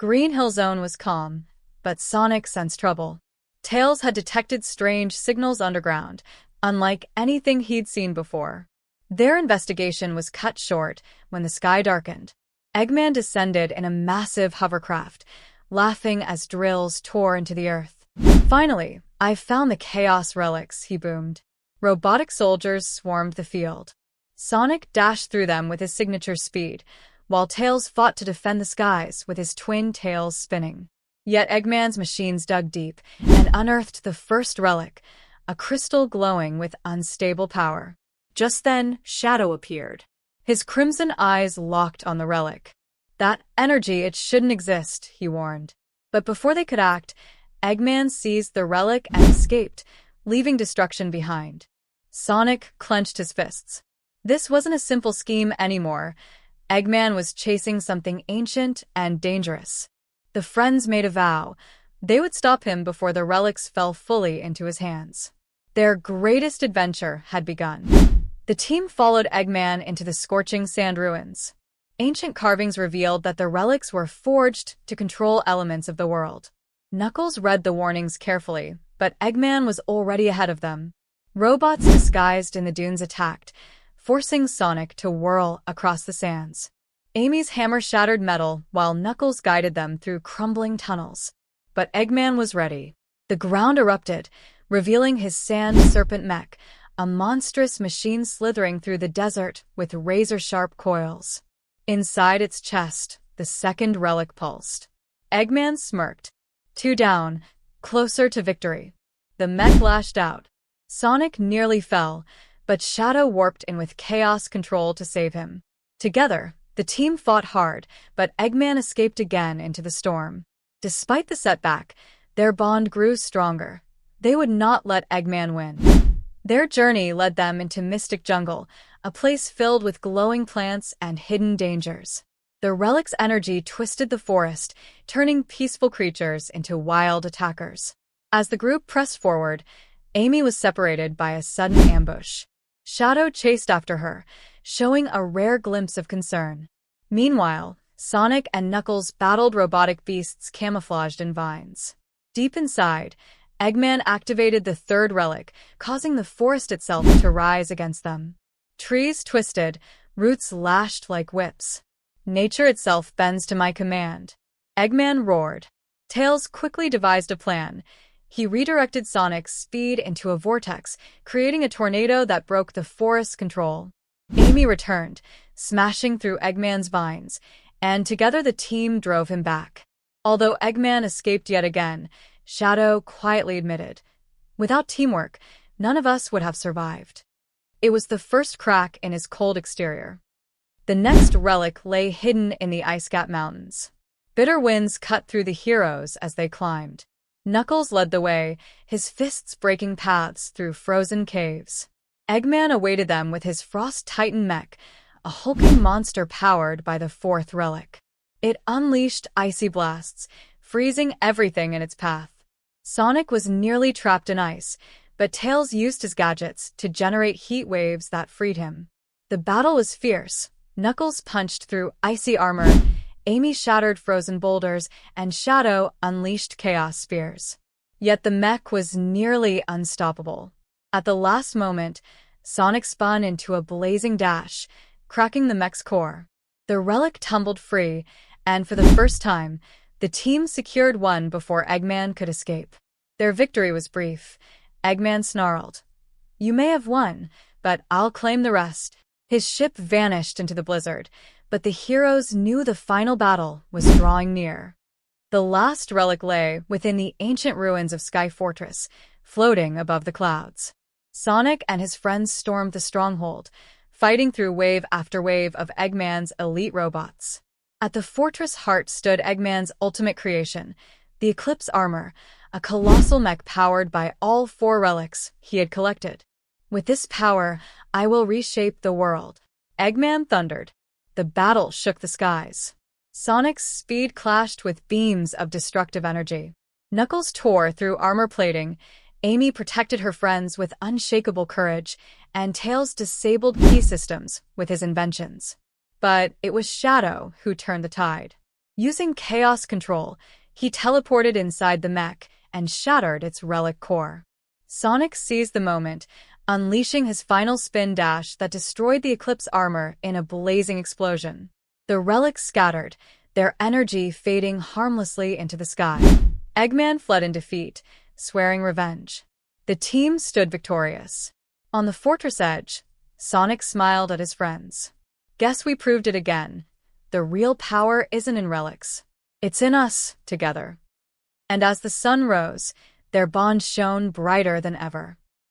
Green Hill Zone was calm, but Sonic sensed trouble. Tails had detected strange signals underground, unlike anything he'd seen before. Their investigation was cut short when the sky darkened. Eggman descended in a massive hovercraft, laughing as drills tore into the earth. "Finally, I've found the Chaos Relics," he boomed. Robotic soldiers swarmed the field. Sonic dashed through them with his signature speed, while Tails fought to defend the skies with his twin tails spinning. Yet Eggman's machines dug deep and unearthed the first relic, a crystal glowing with unstable power. Just then, Shadow appeared. His crimson eyes locked on the relic. "That energy, it shouldn't exist," he warned. But before they could act, Eggman seized the relic and escaped, leaving destruction behind. Sonic clenched his fists. This wasn't a simple scheme anymore. Eggman was chasing something ancient and dangerous. The friends made a vow. They would stop him before the relics fell fully into his hands. Their greatest adventure had begun. The team followed Eggman into the scorching sand ruins. Ancient carvings revealed that the relics were forged to control elements of the world. Knuckles read the warnings carefully, but Eggman was already ahead of them. Robots disguised in the dunes attacked, forcing Sonic to whirl across the sands. Amy's hammer shattered metal while Knuckles guided them through crumbling tunnels. But Eggman was ready. The ground erupted, revealing his sand serpent mech, a monstrous machine slithering through the desert with razor-sharp coils. Inside its chest, the second relic pulsed. Eggman smirked. 2 down, closer to victory. The mech lashed out. Sonic nearly fell, but Shadow warped in with chaos control to save him. Together, the team fought hard, but Eggman escaped again into the storm. Despite the setback, their bond grew stronger. They would not let Eggman win. Their journey led them into Mystic Jungle, a place filled with glowing plants and hidden dangers. The relic's energy twisted the forest, turning peaceful creatures into wild attackers. As the group pressed forward, Amy was separated by a sudden ambush. Shadow chased after her, showing a rare glimpse of concern. Meanwhile, Sonic and Knuckles battled robotic beasts camouflaged in vines. Deep inside, Eggman activated the third relic, causing the forest itself to rise against them. Trees twisted, roots lashed like whips. "Nature itself bends to my command," Eggman roared. Tails quickly devised a plan. He redirected Sonic's speed into a vortex, creating a tornado that broke the forest's control. Amy returned, smashing through Eggman's vines, and together the team drove him back. Although Eggman escaped yet again, Shadow quietly admitted, "Without teamwork, none of us would have survived." It was the first crack in his cold exterior. The next relic lay hidden in the ice-capped mountains. Bitter winds cut through the heroes as they climbed. Knuckles led the way, his fists breaking paths through frozen caves. Eggman awaited them with his Frost Titan mech, a hulking monster powered by the fourth relic. It unleashed icy blasts, freezing everything in its path. Sonic was nearly trapped in ice, but Tails used his gadgets to generate heat waves that freed him. The battle was fierce. Knuckles punched through icy armor, Amy shattered frozen boulders, and Shadow unleashed chaos spears. Yet the mech was nearly unstoppable. At the last moment, Sonic spun into a blazing dash, cracking the mech's core. The relic tumbled free, and for the first time, the team secured one before Eggman could escape. Their victory was brief. Eggman snarled, "You may have won, but I'll claim the rest." His ship vanished into the blizzard, but the heroes knew the final battle was drawing near. The last relic lay within the ancient ruins of Sky Fortress, floating above the clouds. Sonic and his friends stormed the stronghold, fighting through wave after wave of Eggman's elite robots. At the fortress heart stood Eggman's ultimate creation, the Eclipse armor, a colossal mech powered by all 4 relics he had collected. "With this power, I will reshape the world," Eggman thundered. The battle shook the skies. Sonic's speed clashed with beams of destructive energy. Knuckles tore through armor plating, Amy protected her friends with unshakable courage, and Tails disabled key systems with his inventions. But it was Shadow who turned the tide. Using chaos control, he teleported inside the mech and shattered its relic core. Sonic seized the moment, unleashing his final spin dash that destroyed the Eclipse armor in a blazing explosion. The relics scattered, their energy fading harmlessly into the sky. Eggman fled in defeat, swearing revenge. The team stood victorious. On the fortress edge, Sonic smiled at his friends. Guess we proved it again. The real power isn't in relics. It's in us, together. And as the sun rose, their bond shone brighter than ever.